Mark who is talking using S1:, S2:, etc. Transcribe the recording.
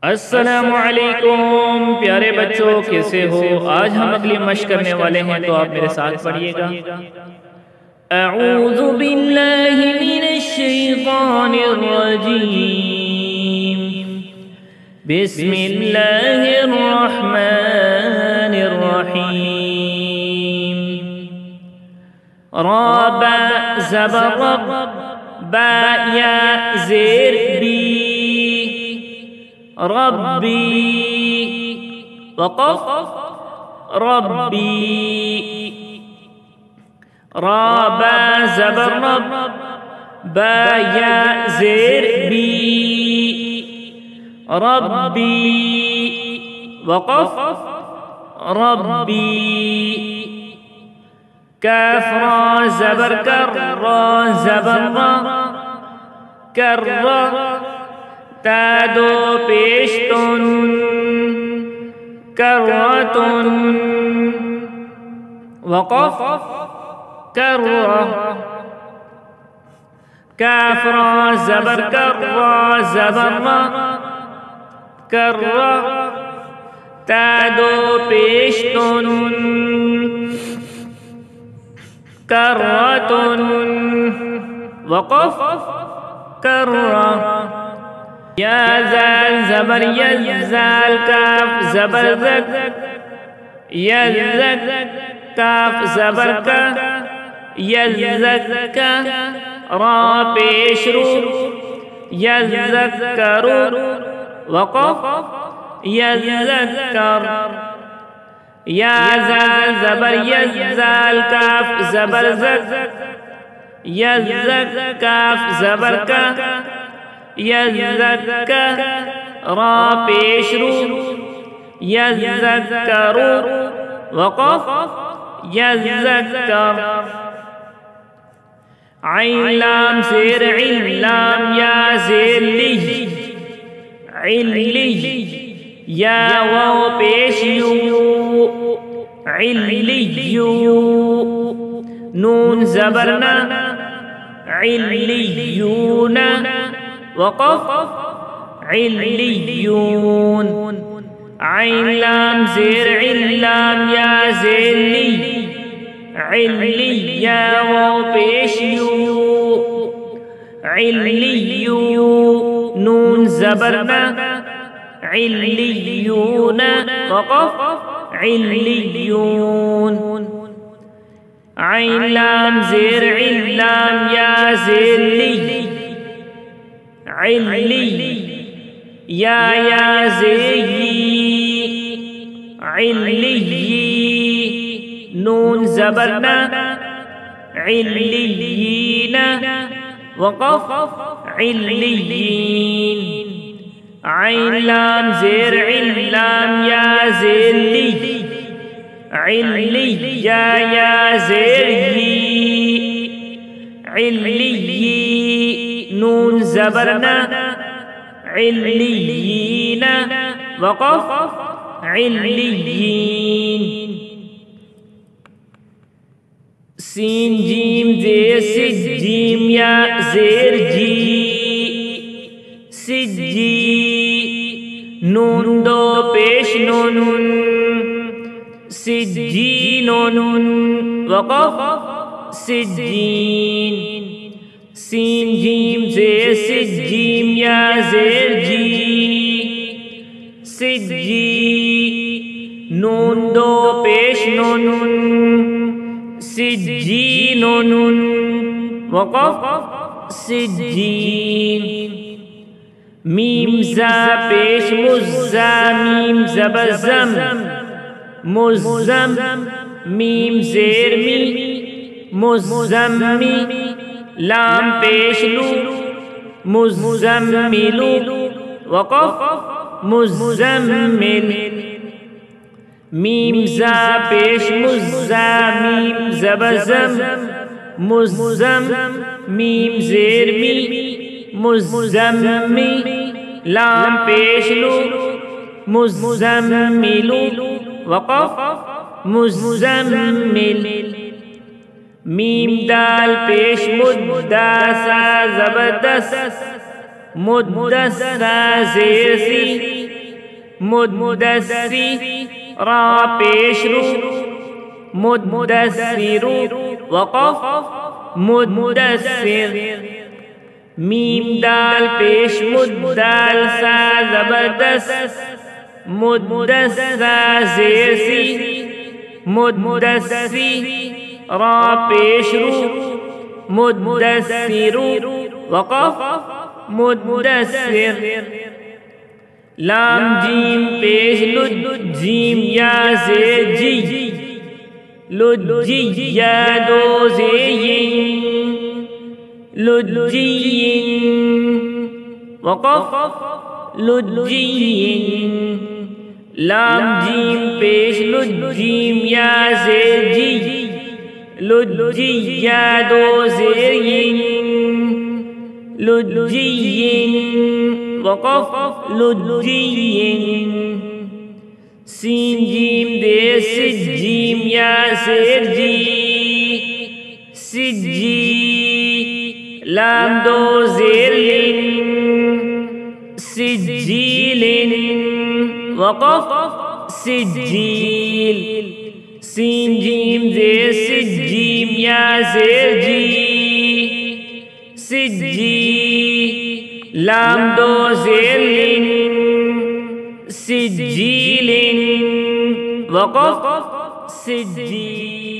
S1: السلام علیکم پیارے بچوں، کیسے ہو؟ آج ہم اگلی مشق کرنے والے ہیں، تو آپ میرے ساتھ پڑھیے گا۔ اعوذ باللہ من الشیطان الرجیم، بسم اللہ الرحمن الرحیم۔ را با زبر رب، با یا زیر بی، ربی، وقف ربی، را با زبر رب، با یا زیر بی، ربی، وقف ربی، کاف را زبر کر، را زبر را، کر را، تا دو پیشتن، کرتن، وقف کرہ، کاف را زبر کر، را زبر را، کرہ، تا دو پیشتن، کرتن، وقف کرہ، یا زال زبر ید، زال کاف زبر زد، یزد، کاف زبر کا، یزد کا، را پیش رو، یذکرو، وقف یذکر، یا زال زبر ید، زال کاف زبر زد، یزد، کاف زبر کا، یذکا، را پیش رو، یذکرو، وقف یذکر، عین لام زیر عل، لام یا زیر لی، علی، یا واو پیش یو، علیو، نون زبرنا، علیون، وقف علیون، عین لام زیر عل، لام یا زیر لی، علی، یا واو پیش یو، علیو، نون زبرنا، علیون، وقف علیون، عین لام زیر عل، لام یا زیر لی، علی، یا زیی، علی، نون زبرنا، علیین، وقف علیین، عین لام زیر عل، لام یا زیر لی، علی، یا زیر یی، علی، نون زبرنا، علیین، وقف علیین، سین جیم زیر سج، جیم یا زیر جی، سجی، نون دو پیش نون، سجینن، وقف سجین، سین جیم زیر سج، جیم یا زیر جی، سجی، نون دو پیش نون، سجینن، وقف سجین، میم زا پیش مزا، میم زبر زم، مزم، میم زیر می، مزمی، لام پیش لو، مزملو، وقف مزمل، میم زا پیش مزا، میم زبر زم، مزم، میم زیر می، مزمی، لام پیش لو، مزملو، وقف مزمل، میم دال پیش مدّا، سا زبردست، مدّس، سا زیر سی، مدثر را پیش رو مدثر وقف مدثر میم دال پیش مدال سا زبردست مدثر زیر سی مدثر را پیش رو مدثر وقف مدثر لام جیم پیش لج جیم یا زیر جی لجی یا دو زین لجی وقف لجی لام جیم پیش لجیم یا زیر جی لجی یا دو زین لجی وقف لجی سین جیم دے سجیم یا زیر جی سجی لام دو زیر لن سجیل وقف سجیل سین جیم دے سجیم یا زیر جی سجی لام دو زیر لن سجیل وقف سجیل